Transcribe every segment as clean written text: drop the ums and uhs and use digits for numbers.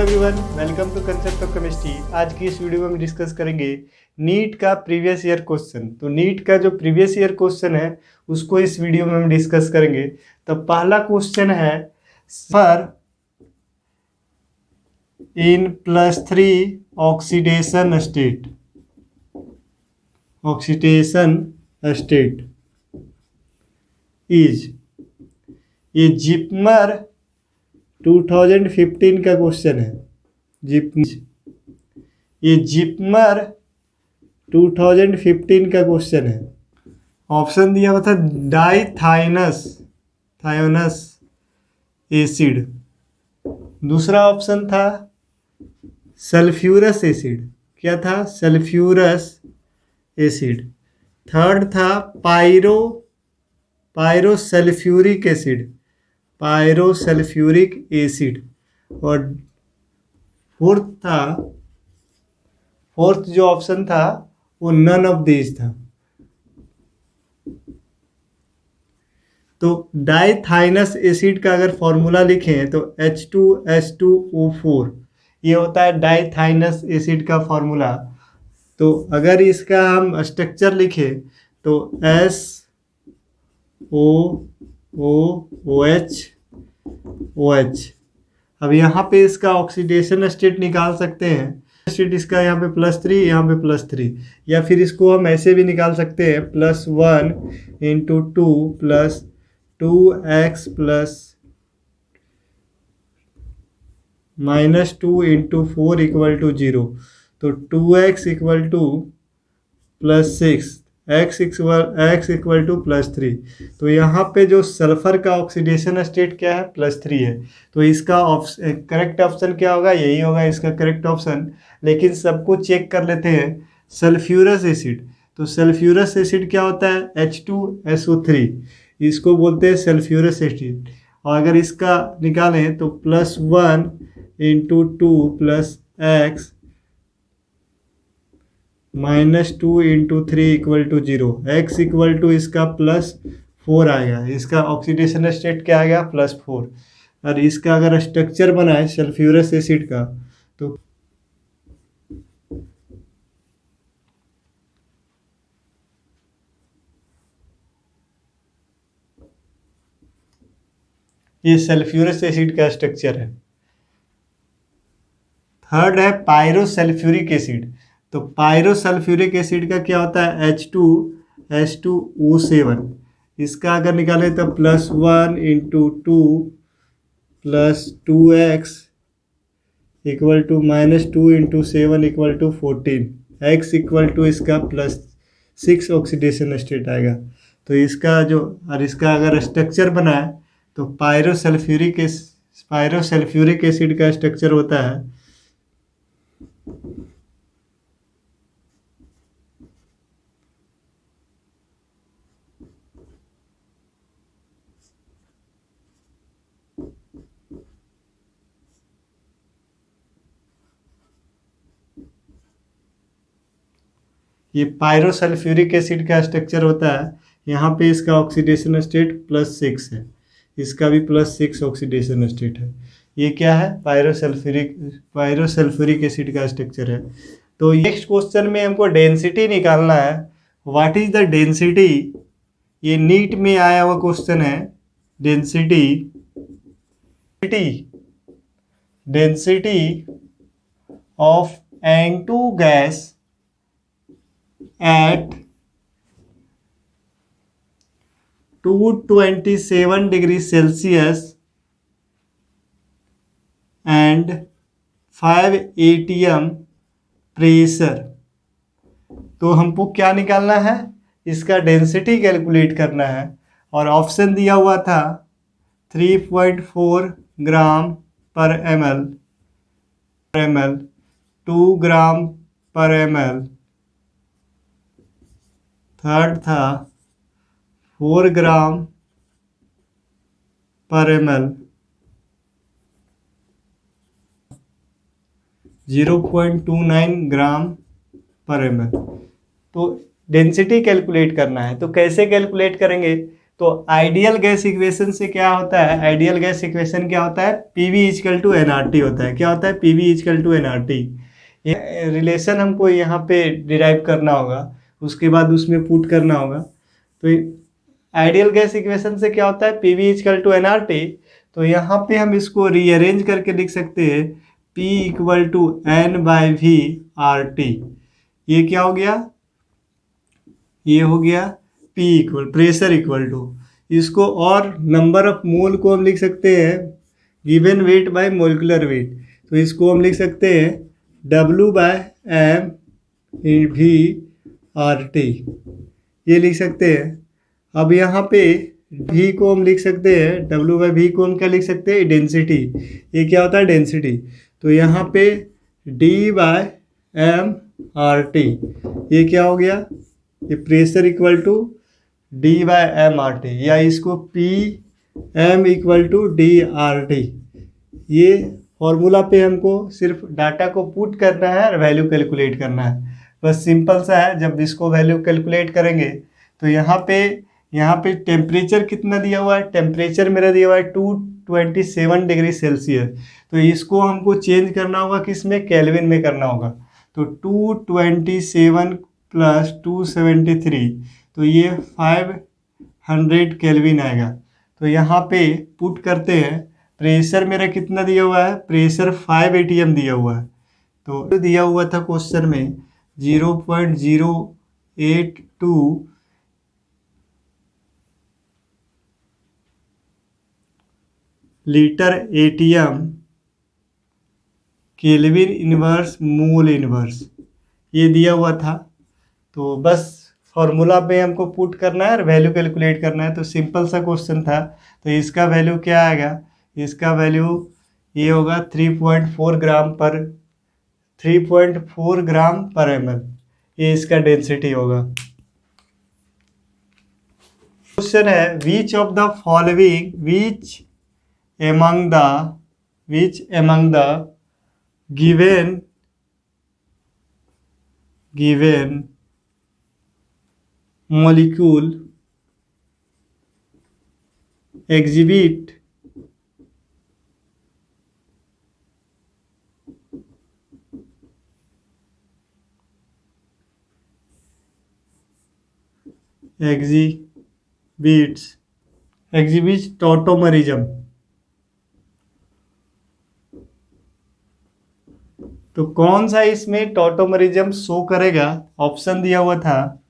Everyone, welcome to concept of chemistry. आज की इस वीडियो में हम डिस्कस करेंगे नीट का प्रीवियस ईयर क्वेश्चन। तो नीट का जो प्रीवियस ईयर क्वेश्चन है उसको इस वीडियो में हम डिस्कस करेंगे। तो पहला क्वेश्चन है, sir in +3 oxidation state is, ये जिपमर 2015 का क्वेश्चन है। ये जिपमर 2015 का क्वेश्चन है। ऑप्शन दिया हुआ था थायोनस एसिड, दूसरा ऑप्शन था सल्फ्यूरस एसिड। क्या था? Sulphurous acid. थर्ड था पायरोसल्फ्यूरिक एसिड। और फोर्थ जो ऑप्शन था वो नन ऑफ दीज था। तो डाइथाइनस एसिड का अगर फॉर्मूला लिखें तो H2H2O4, ये होता है डाइथाइनस एसिड का फॉर्मूला। तो अगर इसका हम स्ट्रक्चर लिखें तो SOOH। अब यहाँ पे इसका ऑक्सीडेशन स्टेट निकाल सकते हैं। स्टेट इसका यहाँ पे +3, यहाँ पे +3, या फिर इसको हम ऐसे भी निकाल सकते हैं +1 × 2 + 2x -2 × 4 = 0। तो 2x = +6, x = +3। तो यहाँ पे जो सल्फर का ऑक्सीडेशन स्टेट क्या है? +3 है। तो इसका करेक्ट ऑप्शन क्या होगा? यही होगा इसका करेक्ट ऑप्शन। लेकिन सबको चेक कर लेते हैं। सल्फ्यूरस एसिड, तो सल्फ्यूरस एसिड क्या होता है? H2SO3, इसको बोलते हैं सल्फ्यूरस एसिड। और अगर इसका निकालें तो +1 × 2 + x -2 × 3 = 0। x = इसका +4 आएगा। इसका ऑक्सीडेशन स्टेट क्या आएगा? +4। और इसका अगर स्ट्रक्चर बनाए सल्फ्यूरस एसिड का तो ये सल्फ्यूरस एसिड का स्ट्रक्चर है। थर्ड है पायरोसल्फ्यूरिक एसिड। तो पायरोसल्फ्यूरिक एसिड का क्या होता है? H2H2O7। इसका अगर निकालें तो +1 × 2 + 2x = -2 × 7 = 14। x = इसका +6 ऑक्सीडेशन स्टेट आएगा। तो इसका इसका अगर स्ट्रक्चर बनाए तो पायरोसल्फ्यूरिक एसिड का स्ट्रक्चर होता है ये पायरोसल्फ्यूरिक एसिड का स्ट्रक्चर होता है। यहाँ पे इसका ऑक्सीडेशन स्टेट +6 है। इसका भी +6 ऑक्सीडेशन स्टेट है। ये क्या है? पायरोसल्फ्यूरिक एसिड का स्ट्रक्चर है। तो नेक्स्ट क्वेश्चन में हमको डेंसिटी निकालना है। What is the density? ये नीट में आया हुआ क्वेश्चन है। Density of N2 gas at 227 degree Celsius and 5 atm pressure. तो हमको क्या निकालना है? इसका डेंसिटी कैलकुलेट करना है। और ऑप्शन दिया हुआ था 3.4 ग्राम पर ml, 2 ग्राम पर ml। थर्ड था 4 ग्राम पर ml, 0.29 ग्राम पर ml। तो डेंसिटी कैलकुलेट करना है। तो कैसे कैलकुलेट करेंगे? तो आइडियल गैस इक्वेशन से क्या होता है, आइडियल गैस इक्वेशन क्या होता है, पीवी इजकल टू एनआरटी होता है। क्या होता है, पीवी इजकल टू एनआरटी। ये रिलेशन हमको यहाँ पे डिराइव करना होगा, उसके बाद उसमें पुट करना होगा। तो आइडियल गैस इक्वेशन से क्या होता है, पीवी इजकल टू एनआरटी। तो यहाँ पे हम इसको रीअरेंज करके लिख सकते हैं, P equal to n by V R T. ये क्या हो गया, ये हो गया P equal pressure equal to, इसको और नंबर ऑफ मोल को हम लिख सकते हैं given weight by molecular weight. तो इसको हम लिख सकते हैं W by M V R T, ये लिख सकते हैं। अब यहाँ पे V को हम लिख सकते हैं, W बाय V को हम क्या लिख सकते हैं, डेंसिटी। ये क्या होता है, डेंसिटी। तो यहाँ पे D by M R T, ये क्या हो गया, ये pressure equal to D by M R T, या इसको P M equal to D R T. ये फॉर्मूला पे हमको सिर्फ डाटा को पुट करना है और वैल्यू कैलकुलेट करना है, बस सिंपल सा है। जब इसको वैल्यू कैलकुलेट करेंगे तो यहाँ पे टेम्परेचर कितना दिया हुआ है, टेम्परेचर मेरा दिया हुआ है 227 डिग्री सेल्सियस। तो इसको हमको चेंज करना होगा, किस में, केल्विन में करना होगा। तो 227 प्लस 273, तो ये 500 केल्विन आएगा। तो यहाँ पे पुट करते हैं, प्रेशर मेरा कितना दिया हुआ है, प्रेशर 5 atm दिया हुआ है। तो दिया हुआ था क्वेश्चन में 0.082 litre ATM kelvin inverse mole inverse, ये दिया हुआ था। तो बस फॉर्मूला पे हमको पुट करना है और वैल्यू कैलकुलेट करना है। तो सिंपल सा क्वेश्चन था। तो इसका वैल्यू क्या आएगा, इसका वैल्यू ये होगा 3.4 ग्राम पर ml, ये इसका डेंसिटी होगा। क्वेश्चन है which of the following which among the given molecule exhibit exhibits tautomerism। तो कौन सा इसमें टॉटोमरिज्म शो करेगा, ऑप्शन दिया हुआ था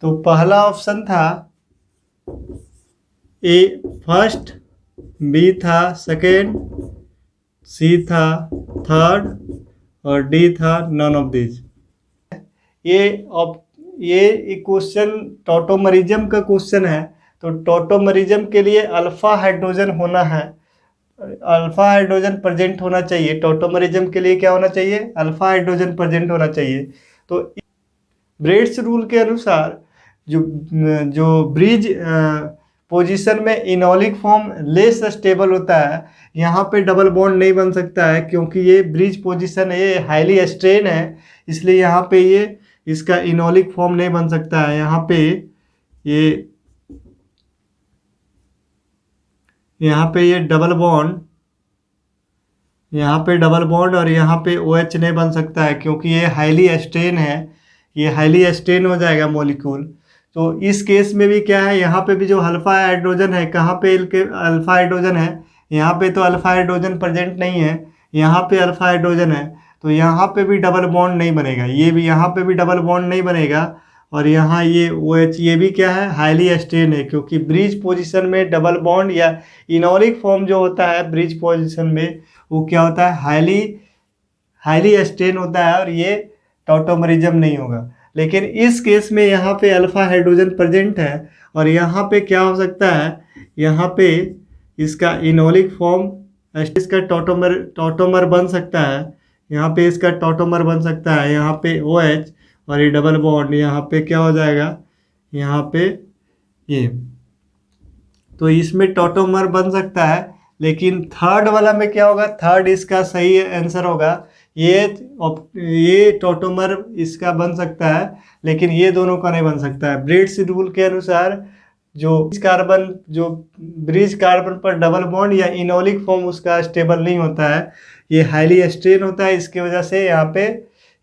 तो पहला ऑप्शन था ए फर्स्ट, बी था सेकेंड, सी था थर्ड और डी था नन ऑफ दिस। ये क्वेश्चन टॉटोमरिज्म का क्वेश्चन है। तो टॉटोमरिज्म के लिए अल्फा हाइड्रोजन होना है, अल्फा हाइड्रोजन प्रेजेंट होना चाहिए। टॉटोमरिज्म के लिए क्या होना चाहिए, अल्फा हाइड्रोजन प्रेजेंट होना चाहिए। तो ब्रेड्स रूल के अनुसार जो ब्रिज पोजीशन में इनोलिक फॉर्म लेस स्टेबल होता है, यहाँ पे डबल बॉन्ड नहीं बन सकता है, क्योंकि ये ब्रिज पोजीशन है, ये हाईली स्ट्रेन है, इसलिए यहाँ पे ये इसका इनोलिक फॉर्म नहीं बन सकता है। यहाँ पे ये डबल बॉन्ड, यहाँ पे डबल बॉन्ड और यहाँ पे OH नहीं बन सकता है, क्योंकि ये हाईली स्ट्रेन है, ये हाईली स्ट्रेन हो जाएगा मॉलिक्यूल। तो इस केस में भी क्या है, यहाँ पे भी जो अल्फा हाइड्रोजन है, कहाँ पे अल्फा हाइड्रोजन है, यहाँ पे तो अल्फा हाइड्रोजन प्रेजेंट नहीं है, यहाँ पे अल्फा हाइड्रोजन है। तो यहाँ पे भी डबल बॉन्ड नहीं बनेगा, ये भी यहाँ पे भी डबल बॉन्ड नहीं बनेगा, और यहाँ ये OH ये भी क्या है, हाईली स्ट्रेन है, क्योंकि ब्रिज पोजीशन में डबल बॉन्ड या इनोलिक फॉर्म जो होता है ब्रिज पोजीशन में वो क्या होता है, हाईली स्ट्रेन होता है और ये टॉटोमरिज्म नहीं होगा। लेकिन इस केस में यहाँ पे अल्फा हाइड्रोजन प्रेजेंट है और यहाँ पे क्या हो सकता है, यहाँ पे इसका इनोलिक फॉर्म, इसका टॉटोमर बन सकता है, यहाँ पे इसका टॉटोमर बन सकता है, यहाँ पे OH और ये डबल बॉन्ड यहाँ पे क्या हो जाएगा, यहाँ पे ये, तो इसमें टॉटोमर बन सकता है। लेकिन थर्ड वाला में क्या होगा, थर्ड इसका सही आंसर होगा, ये टॉटोमर इसका बन सकता है लेकिन ये दोनों का नहीं बन सकता है। ब्रेड्स रूल के अनुसार जो ब्रिज कार्बन पर डबल बॉन्ड या इनोलिक फॉर्म उसका स्टेबल नहीं होता है, ये हाईली स्ट्रेन होता है, इसकी वजह से यहाँ पे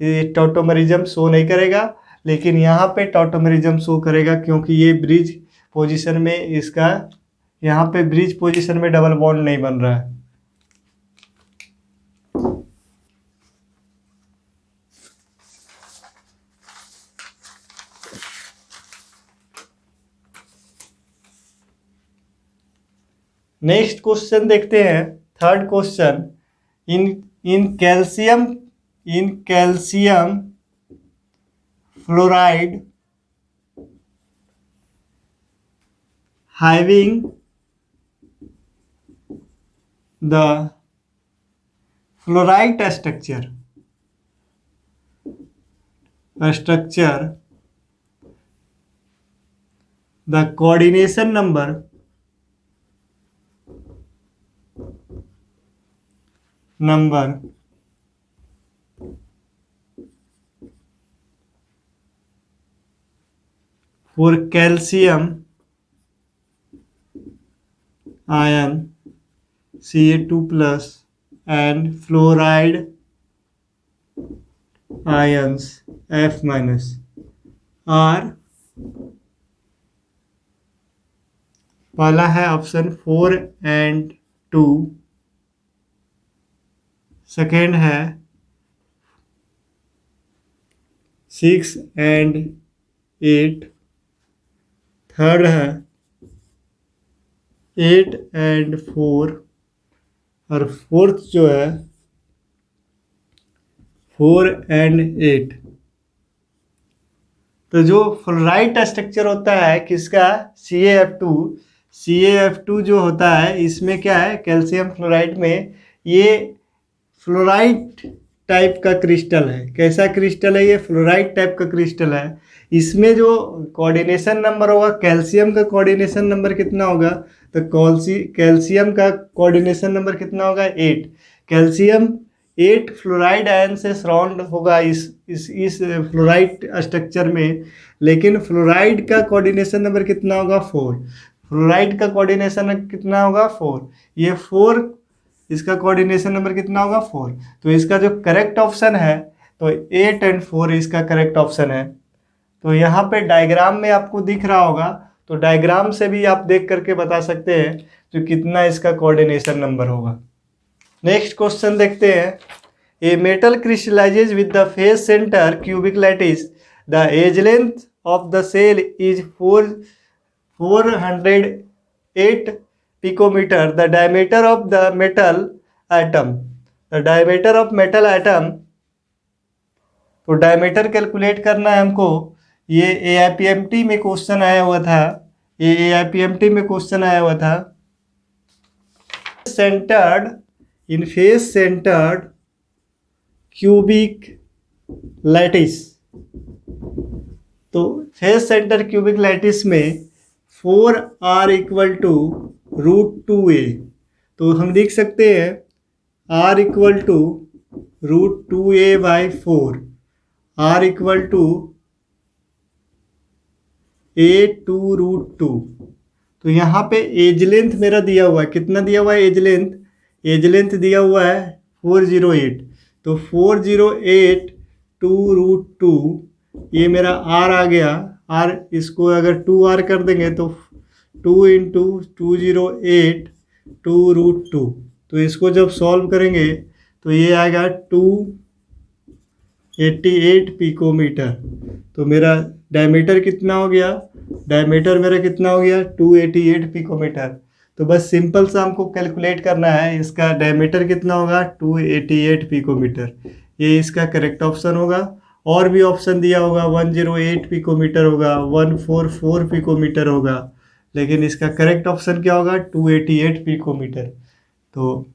ये टॉटोमरिज्म शो नहीं करेगा। लेकिन यहाँ पे टॉटोमरिज्म शो करेगा क्योंकि ये ब्रिज पोजीशन में इसका, यहाँ पे ब्रिज पोजीशन में डबल बॉन्ड नहीं बन रहा है। नेक्स्ट क्वेश्चन देखते हैं, third question, in calcium fluoride having the fluoride structure, the coordination number for calcium ion Ca2 plus and fluoride ions F minus are, पहला है ऑप्शन 4 and 2, सेकेंड है 6 and 8, थर्ड है 8 and 4 और fourth जो है 4 and 8। तो जो fluoride structure होता है किसका, CaF2 जो होता है इसमें क्या है, कैल्शियम फ्लोराइड में ये फ्लोराइड टाइप का क्रिस्टल है। कैसा क्रिस्टल है ये, फ्लोराइड टाइप का क्रिस्टल है। इसमें जो कोऑर्डिनेशन नंबर होगा, कैल्शियम का कोऑर्डिनेशन नंबर कितना होगा, तो कैल्शियम का कोऑर्डिनेशन नंबर कितना होगा, 8। कैल्शियम 8 फ्लोराइड आयन से सराउंड होगा इस फ्लोराइड स्ट्रक्चर में। लेकिन फ्लोराइड का कोऑर्डिनेशन नंबर कितना होगा, 4। फ्लोराइड का कोऑर्डिनेशन कितना होगा, 4। ये 4, इसका कोऑर्डिनेशन नंबर कितना होगा, 4। तो इसका जो करेक्ट ऑप्शन है, तो 8 and 4 इसका करेक्ट ऑप्शन है। तो यहाँ पे डायग्राम में आपको दिख रहा होगा, तो डायग्राम से भी आप देख करके बता सकते हैं जो कितना इसका कोऑर्डिनेशन नंबर होगा। नेक्स्ट क्वेश्चन देखते हैं, a metal crystallises with the face centre cubic lattice, the edge length of the cell is 408 picometer, the diameter of the metal atom, तो डायमीटर कैलकुलेट करना है हमको। ये AIPMT में क्वेश्चन आया हुआ था, फेस सेंटर्ड क्यूबिक लैटिस। तो फेस सेंटर क्यूबिक लैटिस में 4R इक्वल टू √2a, तो हम लिख सकते हैं R equal to √2a/4, R equal to a/2√2। तो यहाँ पे एज लेंथ मेरा दिया हुआ है, कितना दिया हुआ है, एज लेंथ दिया हुआ है 408। तो 408 2√2, ये मेरा R आ गया। R इसको अगर 2R कर देंगे तो 2 × 208 2√2। तो इसको जब सॉल्व करेंगे तो ये आएगा 288 पिकोमीटर। तो मेरा डायमीटर कितना हो गया, डायमीटर मेरा कितना हो गया 288 पिकोमीटर। तो बस सिंपल सा हमको कैलकुलेट करना है, इसका डायमीटर कितना होगा 288 पिकोमीटर, ये इसका करेक्ट ऑप्शन होगा। और भी ऑप्शन दिया होगा 108 पिकोमीटर होगा, 144 पिकोमीटर होगा, लेकिन इसका करेक्ट ऑप्शन क्या होगा 288 पिकोमीटर। तो